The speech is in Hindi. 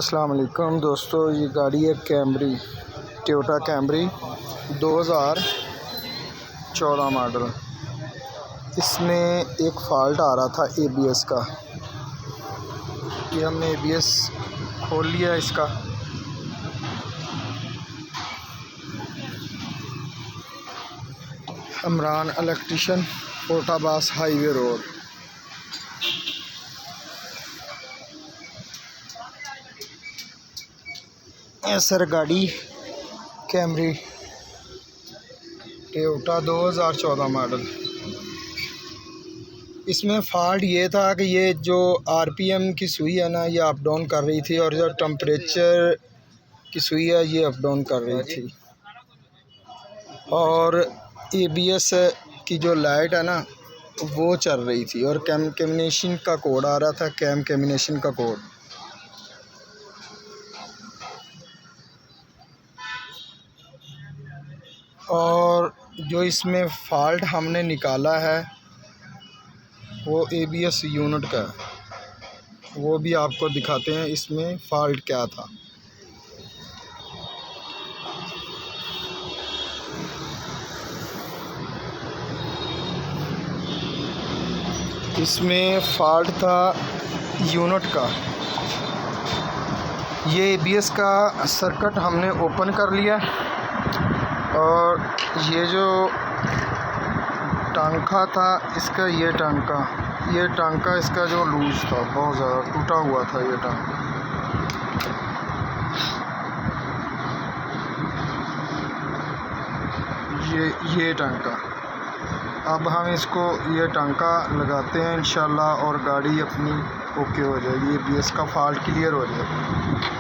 अस्सलाम वालेकुम दोस्तों, ये गाड़ी है कैमरी, टोयोटा कैमरी 2014 मॉडल। इसमें एक फ़ाल्ट आ रहा था एबीएस का। ये हमने एबीएस खोल लिया इसका। Imran electrician, Kotabas highway road. Sir गाड़ी कैमरी टोयोटा 2014 मॉडल। इसमें फ़ाल्ट ये था कि ये जो आरपीएम की सुई है ना, ये अप डाउन कर रही थी, और जो टेम्परेचर की सुई है ये अप डाउन कर रही थी। और एबीएस की जो लाइट है ना वो चल रही थी, और कम्युनिकेशन का कोड आ रहा था, कम्युनिकेशन का कोड। और जो इसमें फ़ाल्ट हमने निकाला है वो एबीएस यूनिट का है, वो भी आपको दिखाते हैं इसमें फ़ाल्ट क्या था। इसमें फ़ाल्ट था यूनिट का। ये एबीएस का सर्किट हमने ओपन कर लिया, और ये जो टांका था इसका, ये टांका इसका जो लूज़ था, बहुत ज़्यादा टूटा हुआ था ये टांका। ये टांका, अब हम इसको ये टांका लगाते हैं इंशाल्लाह, और गाड़ी अपनी ओके हो जाएगी, एबीएस का फ़ाल्ट क्लियर हो जाएगा।